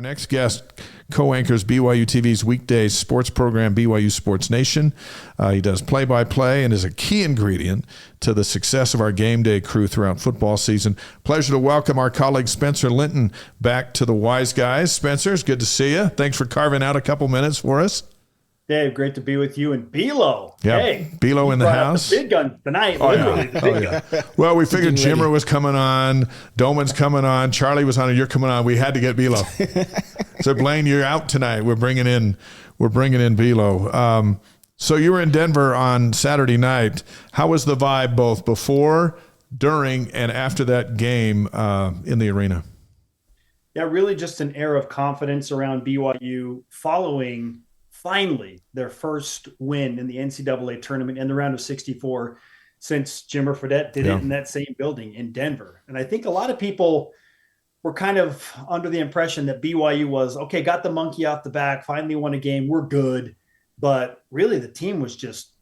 Our next guest co-anchors BYU TV's weekday sports program, BYU Sports Nation. He does play-by-play and is a key ingredient to the success of our game day crew throughout football season. Pleasure to welcome our colleague Spencer Linton back to the Wise Guys. Spencer, it's good to see you. Thanks for carving out a couple minutes for us. Dave, great to be with you and Bilo. Yep. Hey, Bilo in the house. The big gun tonight. Oh, yeah. Well, we figured Jimmer was coming on, Doman's coming on, Charlie was on, and you're coming on. We had to get Bilo. So Blaine, you're out tonight. We're bringing in Bilo. So you were in Denver on Saturday night. How was the vibe both before, during, and after that game in the arena? Yeah, really just an air of confidence around BYU following finally their first win in the NCAA tournament in the round of 64 since Jimmer Fredette did it in that same building in Denver. And I think a lot of people were kind of under the impression that BYU was, okay, got the monkey off the back, finally won a game, we're good. But really the team was just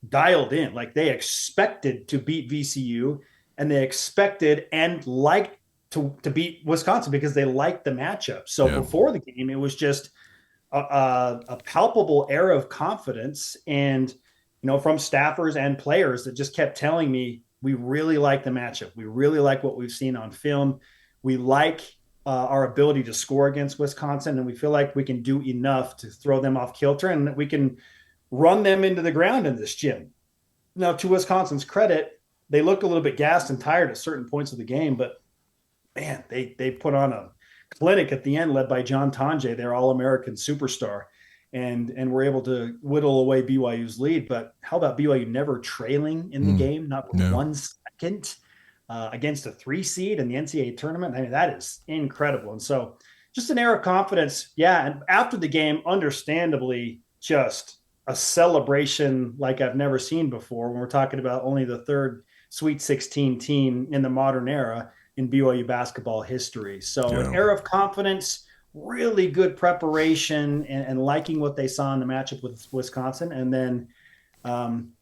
dialed in. Like they expected to beat VCU and they expected and liked to beat Wisconsin because they liked the matchup. So before the game, it was just a palpable air of confidence and, from staffers and players that just kept telling me, we really like the matchup. We really like what we've seen on film. We like our ability to score against Wisconsin, and we feel like we can do enough to throw them off kilter and that we can run them into the ground in this gym. Now, to Wisconsin's credit, they looked a little bit gassed and tired at certain points of the game, but man, they put on a clinic at the end led by John Tonje, their All-American superstar, and were able to whittle away BYU's lead. But how about BYU never trailing in the game, not for 1 second against a 3 seed in the NCAA tournament? I mean, that is incredible. And so just an air of confidence. Yeah, and after the game, understandably, just a celebration like I've never seen before when we're talking about only the third Sweet 16 team in the modern era in BYU basketball history. So an air of confidence, really good preparation, and liking what they saw in the matchup with Wisconsin. And then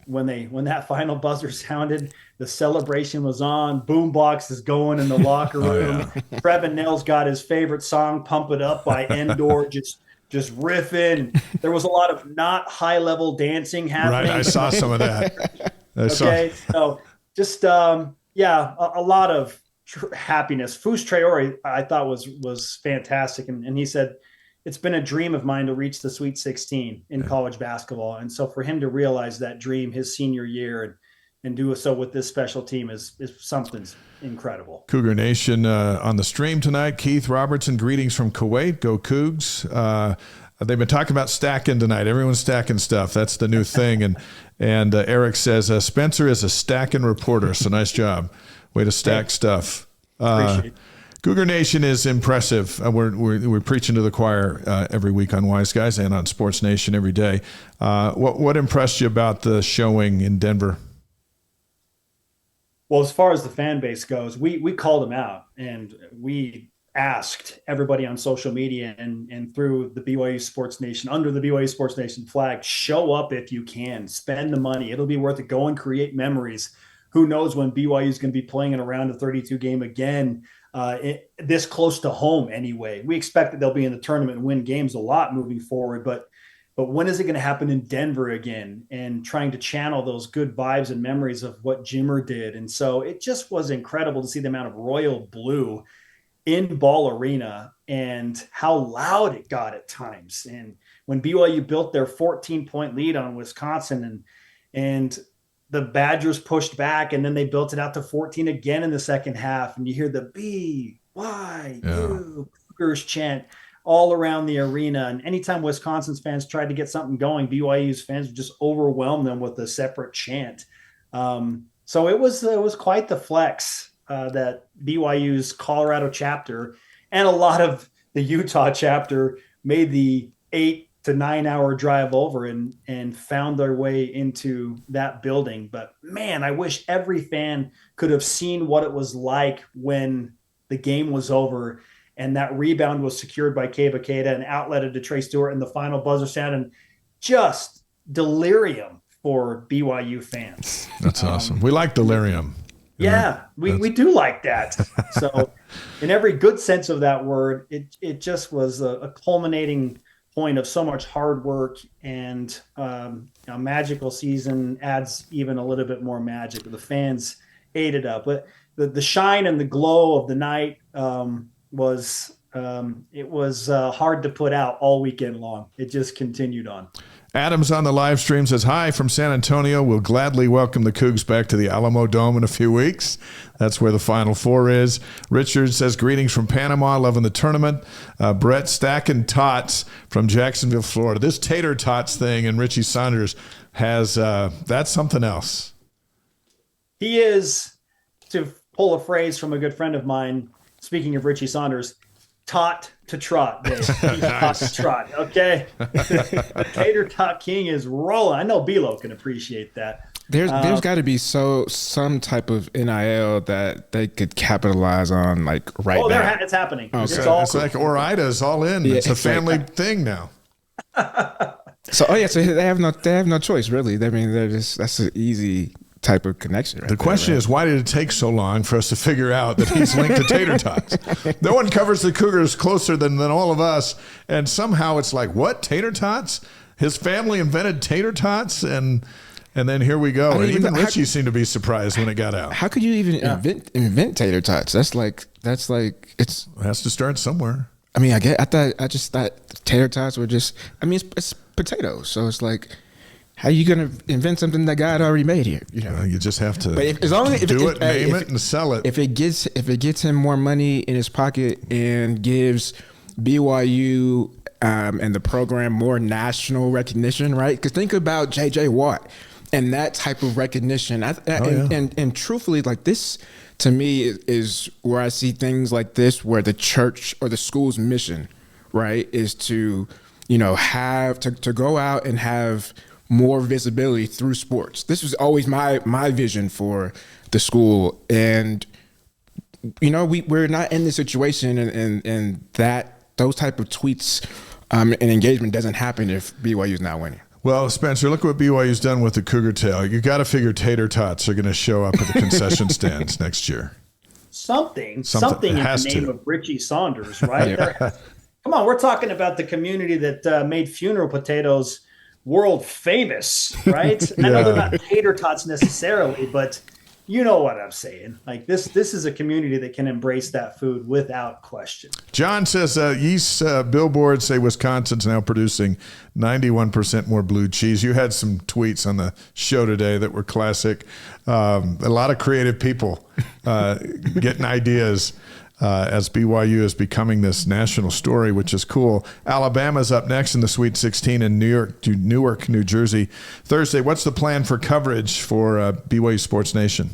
when that final buzzer sounded, the celebration was on. Boombox is going in the locker room. Trevin Nell's got his favorite song, Pump It Up by Endor, just riffing. There was a lot of not high-level dancing happening. Right, I saw some of that. So just, a lot of happiness. Fus Traore, I thought was fantastic. And he said, it's been a dream of mine to reach the Sweet 16 in college basketball. And so for him to realize that dream his senior year and do so with this special team is something incredible. Cougar Nation on the stream tonight. Keith Robertson, greetings from Kuwait. Go Cougs. They've been talking about stacking tonight. Everyone's stacking stuff. That's the new thing. And Eric says, Spencer is a stacking reporter. So nice job. Way to stack stuff. Cougar Nation is impressive. We're preaching to the choir every week on Wise Guys and on Sports Nation every day. What impressed you about the showing in Denver? Well, as far as the fan base goes, we called them out and we asked everybody on social media and through the BYU Sports Nation, under the BYU Sports Nation flag, show up if you can, spend the money. It'll be worth it. Go and create memories. Who knows when BYU is going to be playing in a round of 32 game again, this close to home anyway. We expect that they'll be in the tournament and win games a lot moving forward, but when is it going to happen in Denver again, and trying to channel those good vibes and memories of what Jimmer did. And so it just was incredible to see the amount of royal blue in Ball Arena and how loud it got at times. And when BYU built their 14-point lead on Wisconsin and the Badgers pushed back, and then they built it out to 14 again in the second half. And you hear the BYU Cougars chant all around the arena. And anytime Wisconsin's fans tried to get something going, BYU's fans would just overwhelm them with a separate chant. So it was quite the flex that BYU's Colorado chapter and a lot of the Utah chapter made the 8 to 9 hour drive over and found their way into that building. But man, I wish every fan could have seen what it was like when the game was over and that rebound was secured by Keba Keita and outletted to Trey Stewart and the final buzzer sound, and just delirium for BYU fans. That's awesome. We like delirium. Yeah, we do like that. So in every good sense of that word, it just was a culminating point of so much hard work, and a magical season adds even a little bit more magic. The fans ate it up. But the shine and the glow of the night was hard to put out all weekend long. It just continued on. Adams on the live stream says, hi from San Antonio. We'll gladly welcome the Cougs back to the Alamo Dome in a few weeks. That's where the Final Four is. Richard says, greetings from Panama, loving the tournament. Brett stacking tots from Jacksonville, Florida. This tater tots thing and Richie Saunders has, that's something else. He is, to pull a phrase from a good friend of mine, speaking of Richie Saunders, tot to trot, Dave. He's tot to trot, okay? The Tater Tot King is rolling. I know Bilo can appreciate that. There's got to be some type of NIL that they could capitalize on, like now. It's happening. Okay. It's like Orida's all in. Yeah, it's a family thing now. So they have no choice, really. I mean, that's an easy type of connection. Right, the question is, why did it take so long for us to figure out that he's linked to tater tots? No one covers the Cougars closer than all of us, and somehow it's like, what, tater tots? His family invented tater tots, and then here we go. And even Richie seemed to be surprised when it got out. How could you even invent tater tots? That's like it has to start somewhere. I mean, I just thought tater tots were just. I mean, it's potatoes, so it's like, how are you going to invent something that God already made here? You just have to name it, and sell it. If it gets him more money in his pocket and gives BYU and the program more national recognition, right? Because think about J.J. Watt and that type of recognition. And truthfully, like this, to me, is where I see things like this, where the church or the school's mission, right, is to, have to go out and have more visibility through sports. This was always my vision for the school. And, we're not in this situation and that those type of tweets and engagement doesn't happen if BYU is not winning. Well, Spencer, look what BYU's done with the Cougar tail. You got to figure tater tots are going to show up at the concession stands next year. Something in the name of Richie Saunders, right? Yeah. Come on, we're talking about the community that made funeral potatoes world famous, right? I know they're not tater tots necessarily, but you know what I'm saying. Like this is a community that can embrace that food without question. John says yeast billboards say Wisconsin's now producing 91% more blue cheese. You had some tweets on the show today that were classic. A lot of creative people getting ideas as BYU is becoming this national story, which is cool. Alabama's up next in the Sweet 16 in Newark, New Jersey. Thursday, what's the plan for coverage for BYU Sports Nation?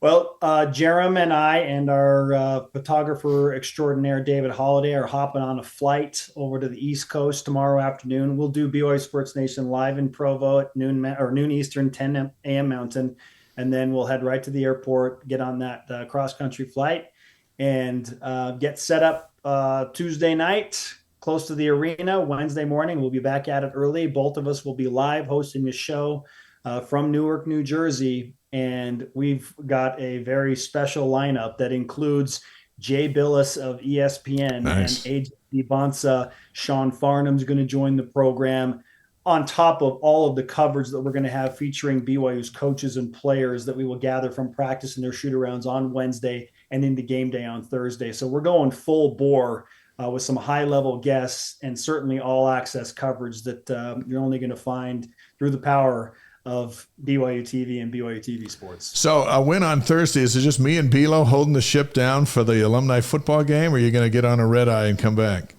Well, Jerem and I and our photographer extraordinaire, David Holliday, are hopping on a flight over to the East Coast tomorrow afternoon. We'll do BYU Sports Nation live in Provo at noon Eastern, 10 a.m. Mountain, and then we'll head right to the airport, get on that cross-country flight, and get set up Tuesday night close to the arena. Wednesday morning, we'll be back at it early. Both of us will be live hosting the show from Newark, New Jersey. And we've got a very special lineup that includes Jay Billis of ESPN and AJ Bonsa. Sean Farnham's going to join the program, on top of all of the coverage that we're going to have featuring BYU's coaches and players that we will gather from practice and their shoot-arounds on Wednesday and into game day on Thursday. So we're going full bore with some high-level guests and certainly all-access coverage that you're only going to find through the power of BYUtv and BYUtv Sports. So a win on Thursday, is it just me and Bilo holding the ship down for the alumni football game, or are you going to get on a red eye and come back?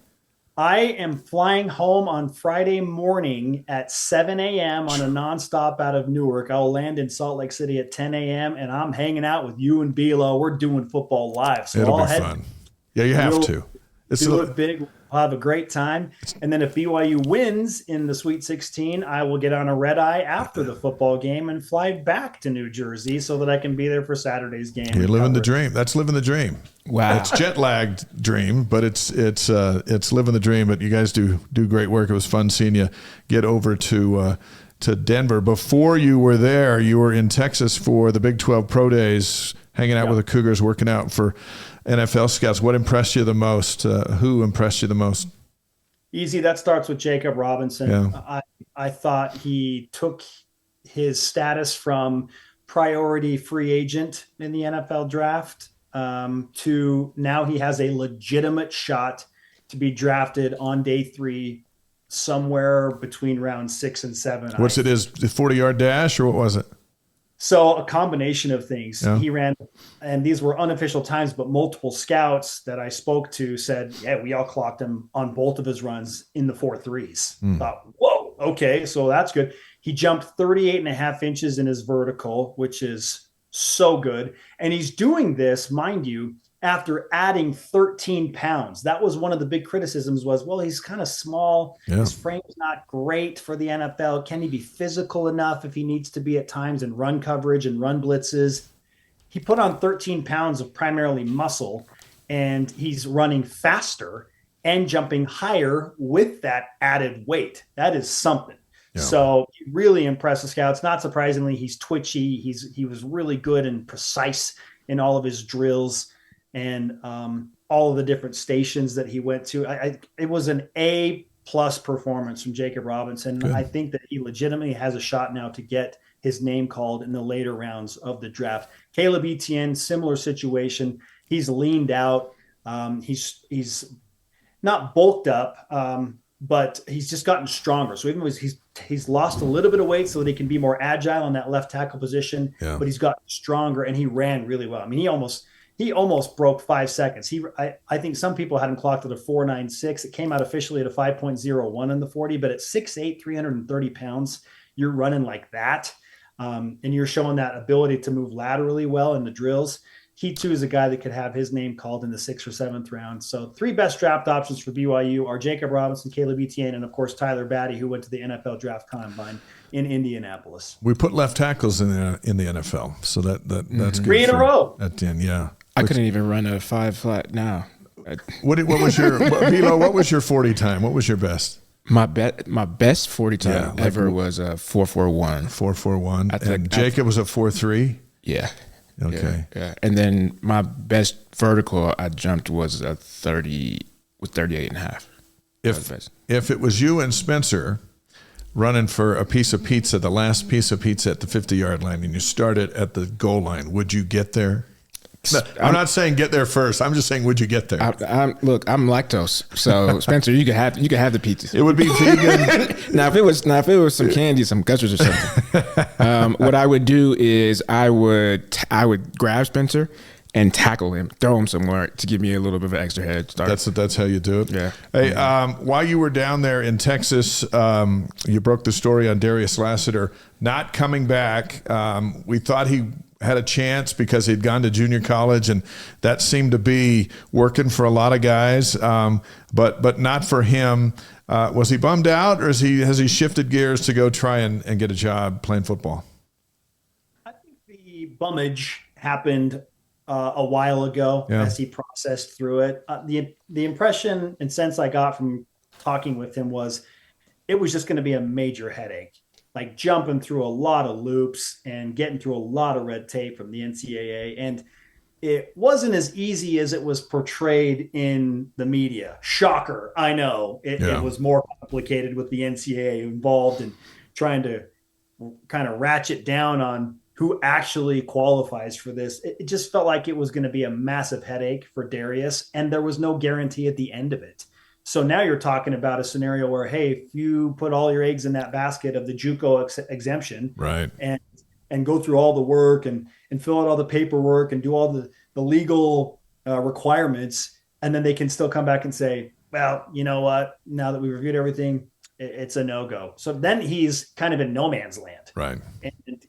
I am flying home on Friday morning at 7 a.m. on a nonstop out of Newark. I'll land in Salt Lake City at 10 a.m., and I'm hanging out with you and Bilo. We're doing football live. So it'll be fun. Yeah, you have to. Do it big. We'll have a great time. And then if BYU wins in the Sweet 16, I will get on a red eye after the football game and fly back to New Jersey so that I can be there for Saturday's game. You're living the dream. That's living the dream. Wow. It's jet-lagged dream, but it's living the dream. But you guys do great work. It was fun seeing you get over to to Denver. Before you were there, you were in Texas for the Big 12 Pro Days, hanging out with the Cougars, working out for NFL scouts. What impressed you the most? Who impressed you the most? Easy. That starts with Jacob Robinson. Yeah. I thought he took his status from priority free agent in the NFL draft to now he has a legitimate shot to be drafted on day 3 somewhere between round 6 and 7. What's it is, the 40-yard dash, or what was it? So a combination of things. Yeah. He ran, and these were unofficial times, but multiple scouts that I spoke to said, yeah, we all clocked him on both of his runs in the 4.3s. Thought, whoa, okay, so that's good. He jumped 38 and a half inches in his vertical, which is so good. And he's doing this, mind you, after adding 13 pounds. That was one of the big criticisms was, well, he's kind of small. Yeah. His frame's not great for the NFL. Can he be physical enough if he needs to be at times in run coverage and run blitzes? He put on 13 pounds of primarily muscle, and he's running faster and jumping higher with that added weight. That is something. Yeah. So he really impressed the scouts. Not surprisingly, he's twitchy. He was really good and precise in all of his drills and all of the different stations that he went to. It was an A+ performance from Jacob Robinson. Good. I think that he legitimately has a shot now to get his name called in the later rounds of the draft. Caleb Etienne, similar situation. He's leaned out. He's not bulked up, but he's just gotten stronger. So even though he's lost a little bit of weight so that he can be more agile on that left tackle position, but he's gotten stronger, and he ran really well. I mean, he almost broke 5 seconds. I think some people had him clocked at a 4.96. It came out officially at a 5.01 in the 40, but at 6'8", 330 pounds, you're running like that. And you're showing that ability to move laterally well in the drills. He too is a guy that could have his name called in the 6th or 7th round. So 3 best draft options for BYU are Jacob Robinson, Caleb Etienne, and of course Tyler Batty, who went to the NFL Draft Combine in Indianapolis. We put left tackles in the NFL, so that's good. 3 in a row. At the end, yeah. I couldn't even run a 5 flat now. What was your Vilo? What was your 40 time? What was your best? My best 40 time ever was a 4.41. 4.41. And Jacob was a 4.3. Yeah. Okay. Yeah. And then my best vertical I jumped was a 38 and a half. If it was you and Spencer running for a piece of pizza, the last piece of pizza at the 50-yard line, and you started at the goal line, would you get there? No, I'm not saying get there first. I'm just saying, would you get there? Look, I'm lactose, so Spencer, you can have the pizza. It would be vegan. Now, if it was some candy, some gushers or something, what I would do is I would grab Spencer and tackle him, throw him somewhere to give me a little bit of an extra head start. That's how you do it. Yeah. Hey, while you were down there in Texas, you broke the story on Darius Lassiter not coming back. We thought he had a chance because he'd gone to junior college, and that seemed to be working for a lot of guys, but not for him. Was he bummed out, or has he shifted gears to go try and get a job playing football? I think the bummage happened a while ago as he processed through it. The impression and sense I got from talking with him was it was just going to be a major headache. Like jumping through a lot of loops and getting through a lot of red tape from the NCAA. And it wasn't as easy as it was portrayed in the media. Shocker. I know it was more complicated with the NCAA involved in trying to kind of ratchet down on who actually qualifies for this. It just felt like it was going to be a massive headache for Darius, and there was no guarantee at the end of it. So now you're talking about a scenario where, hey, if you put all your eggs in that basket of the JUCO exemption, right, and go through all the work and fill out all the paperwork and do all the legal requirements, and then they can still come back and say, well, you know what? Now that we've reviewed everything, it's a no-go. So then he's kind of in no man's land, right,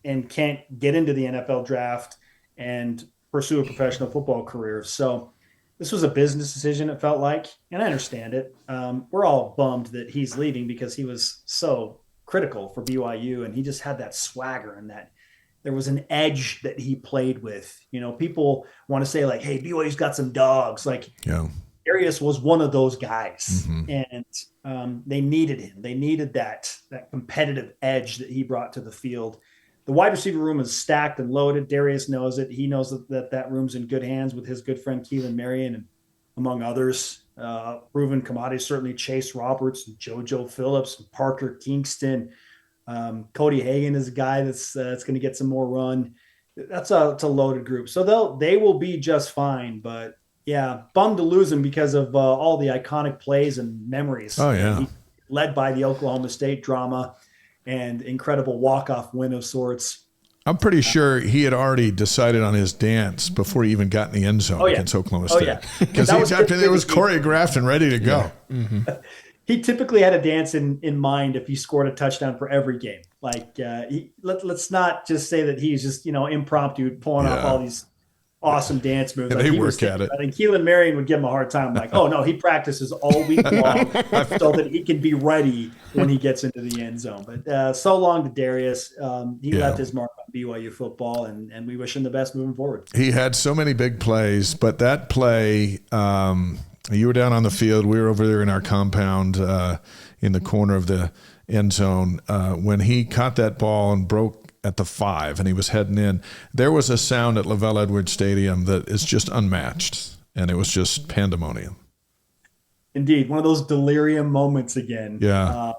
and can't get into the NFL draft and pursue a professional football career. So this was a business decision, it felt like, and I understand it. We're all bummed that he's leaving because he was so critical for BYU, and he just had that swagger and that there was an edge that he played with. You know, people want to say like, hey, BYU's got some dogs. Like, Darius was one of those guys, and they needed him. They needed that competitive edge that he brought to the field. The wide receiver room is stacked and loaded. Darius knows it. He knows that room's in good hands with his good friend Keelan Marion, and among others, proven commodities, certainly Chase Roberts, and JoJo Phillips, and Parker Kingston. Cody Hagan is a guy that's going to get some more run. It's a loaded group. So they will be just fine, but yeah, bummed to lose him because of all the iconic plays and memories. Oh, yeah. Led by the Oklahoma State drama and incredible walk-off win of sorts. I'm pretty sure he had already decided on his dance before he even got in the end zone against Oklahoma State. Because it was choreographed and ready to go. Yeah. Mm-hmm. He typically had a dance in mind if he scored a touchdown for every game. Like, let's not just say that he's just, impromptu pulling off all these awesome dance moves. They work at it. I think Keelan Marion would give him a hard time. Like, oh no, he practices all week long so that he can be ready when he gets into the end zone. But so long to Darius. He left his mark on BYU football, and we wish him the best moving forward. He had so many big plays, but that play, you were down on the field. We were over there in our compound in the corner of the end zone. When he caught that ball and broke at the 5 and he was heading in, there was a sound at Lavelle Edwards Stadium that is just unmatched, and it was just pandemonium. Indeed, one of those delirium moments again. Yeah.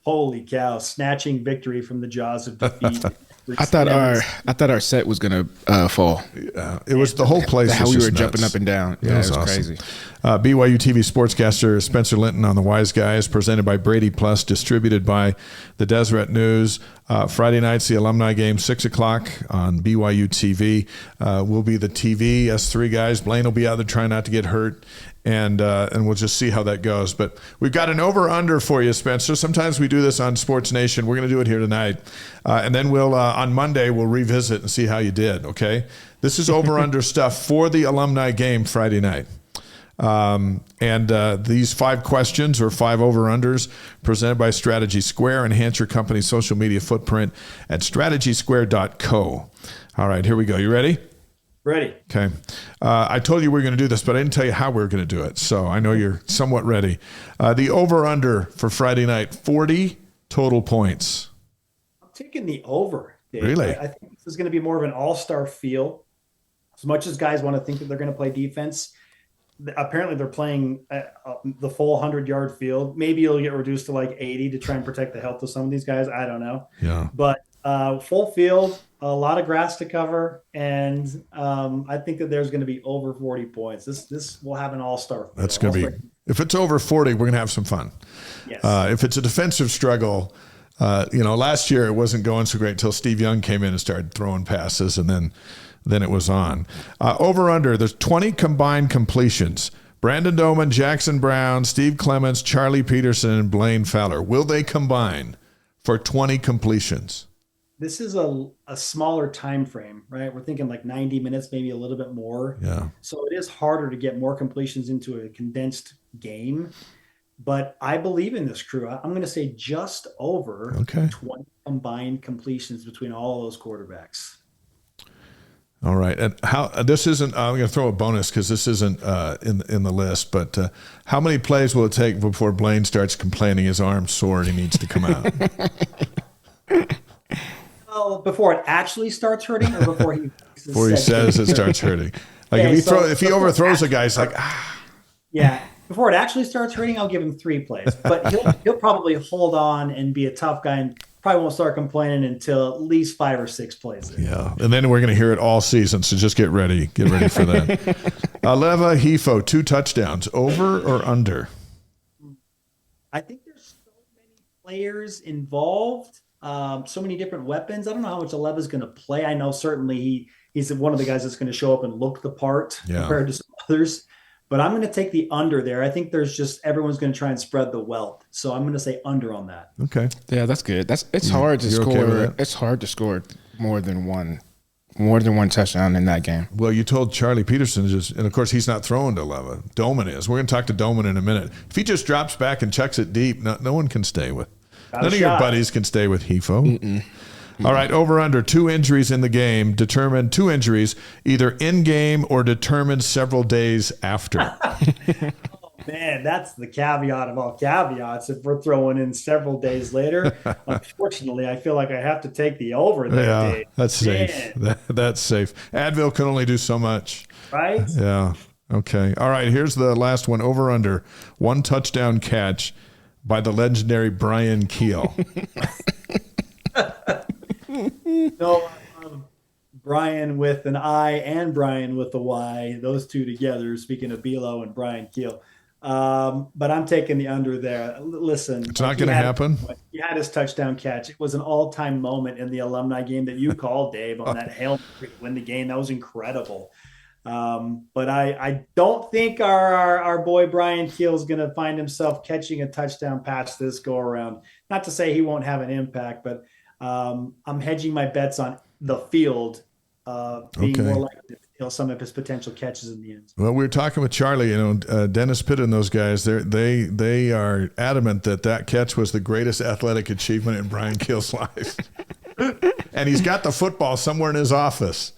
Holy cow! Snatching victory from the jaws of defeat. I thought our set was gonna fall. Yeah, it was the whole place. How we were jumping nuts. up and down. Yeah, it was awesome. Crazy. BYUtv sportscaster Spencer Linton on the Wise Guys, presented by Brady Plus, distributed by the Deseret News. Friday nights, the alumni game, 6:00 on BYUtv. We'll be the TV. Us three guys. Blaine will be out there trying not to get hurt. And we'll just see how that goes. But we've got an over-under for you, Spencer. Sometimes we do this on Sports Nation. We're going to do it here tonight. And then we'll on Monday, we'll revisit and see how you did, okay? This is over-under stuff for the alumni game Friday night. These 5 questions or 5 over-unders presented by Strategy Square. Enhance your company's social media footprint at strategysquare.co. All right, here we go. You ready? Ready. Okay. I told you we were going to do this, but I didn't tell you how we were going to do it. So I know you're somewhat ready. The over-under for Friday night, 40 total points. I'm taking the over, Dave. Really? I think this is going to be more of an all-star feel. As much as guys want to think that they're going to play defense, apparently they're playing the full 100-yard field. Maybe it'll get reduced to like 80 to try and protect the health of some of these guys. I don't know. Yeah. But full field, a lot of grass to cover, and I think that there's going to be over 40 points. This will have an all-star. That's going to be. If it's over 40, we're going to have some fun. Yes. If it's a defensive struggle, last year it wasn't going so great until Steve Young came in and started throwing passes, and then it was on. Over under, there's 20 combined completions. Brandon Doman, Jackson Brown, Steve Clements, Charlie Peterson, and Blaine Fowler. Will they combine for 20 completions? This is a smaller time frame, right? We're thinking like 90 minutes, maybe a little bit more. Yeah. So it is harder to get more completions into a condensed game. But I believe in this crew. I'm going to say just over 20 combined completions between all those quarterbacks. All right. And how this isn't, I'm going to throw a bonus because this isn't in the list, but how many plays will it take before Blaine starts complaining his arm's sore and he needs to come out? Well, before it actually starts hurting, or before he says it starts hurting. Like if he overthrows a guy, it's like Yeah. Before it actually starts hurting, I'll give him 3 plays. But he'll probably hold on and be a tough guy and probably won't start complaining until at least 5 or 6 plays in. Yeah. And then we're going to hear it all season. So just get ready. Get ready for that. Leva Hefo, 2 touchdowns. Over or under? I think there's so many players involved. So many different weapons. I don't know how much Aleva is going to play. I know certainly he's one of the guys that's going to show up and look the part compared to some others. But I'm going to take the under there. I think there's just everyone's going to try and spread the wealth. So I'm going to say under on that. Okay. Yeah, that's good. It's hard to score. Okay, it's hard to score more than one touchdown in that game. Well, you told Charlie Peterson and of course he's not throwing to Leva. Doman is. We're going to talk to Doman in a minute. If he just drops back and chucks it deep, no one can stay with. None of your buddies can stay with Hefo. Mm-mm. All right, over under 2 injuries in the game. Determine 2 injuries either in game or determined several days after. Man, that's the caveat of all caveats. If we're throwing in several days later, unfortunately, I feel like I have to take the over there, Yeah, Dave. that's safe. That's safe. Advil can only do so much. Right? Yeah. Okay. All right. Here's the last one. Over under 1 touchdown catch by the legendary Brian Keel. No, Brian with an I and Brian with a Y, those two together, speaking of Belo and Brian Keel. But I'm taking the under there. Listen, It's not going to happen. He had his touchdown catch. It was an all-time moment in the alumni game that you called, Dave, on that Hail Mary to win the game. That was incredible. But I don't think our boy Brian Keel is going to find himself catching a touchdown pass this go around. Not to say he won't have an impact, but I'm hedging my bets on the field being more likely to some of his potential catches in the end. Well, we were talking with Charlie, Dennis Pitt and those guys. They are adamant that catch was the greatest athletic achievement in Brian Keel's life, and he's got the football somewhere in his office.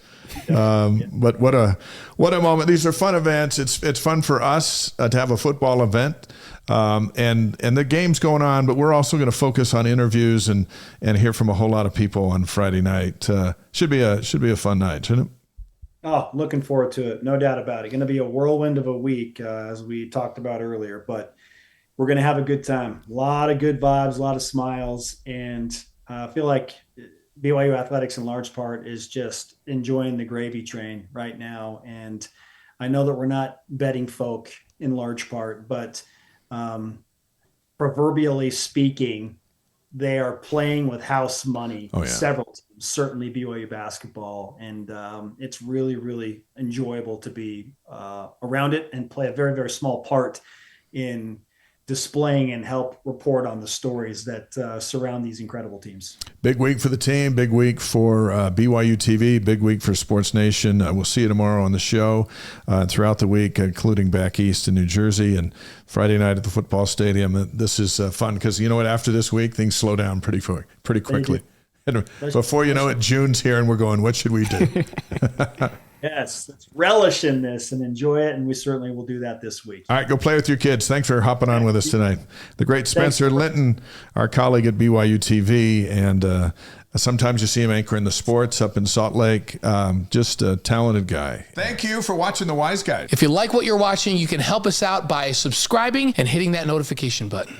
But what a moment! These are fun events. It's fun for us to have a football event, and the game's going on. But we're also going to focus on interviews and hear from a whole lot of people on Friday night. Should be a fun night, shouldn't it? Oh, looking forward to it. No doubt about it. Going to be a whirlwind of a week, as we talked about earlier, but we're going to have a good time. A lot of good vibes, a lot of smiles. And I feel like BYU athletics in large part is just enjoying the gravy train right now. And I know that we're not betting folk in large part, but proverbially speaking, they are playing with house money. Several teams, certainly BYU basketball. And it's really, really enjoyable to be around it and play a very, very small part in displaying and help report on the stories that surround these incredible teams. Big week for the team, big week for BYUtv, big week for Sports Nation. We'll see you tomorrow on the show, throughout the week, including back east in New Jersey and Friday night at the football stadium. This is fun because you know what? After this week, things slow down pretty quickly. And before you know it, June's here and we're going, what should we do? Yes, let's relish in this and enjoy it, and we certainly will do that this week. All right, go play with your kids. Thanks for hopping on with us tonight. The great Spencer Linton, our colleague at BYUtv, and sometimes you see him anchoring the sports up in Salt Lake. Just a talented guy. Thank you for watching The Wise Guys. If you like what you're watching, you can help us out by subscribing and hitting that notification button.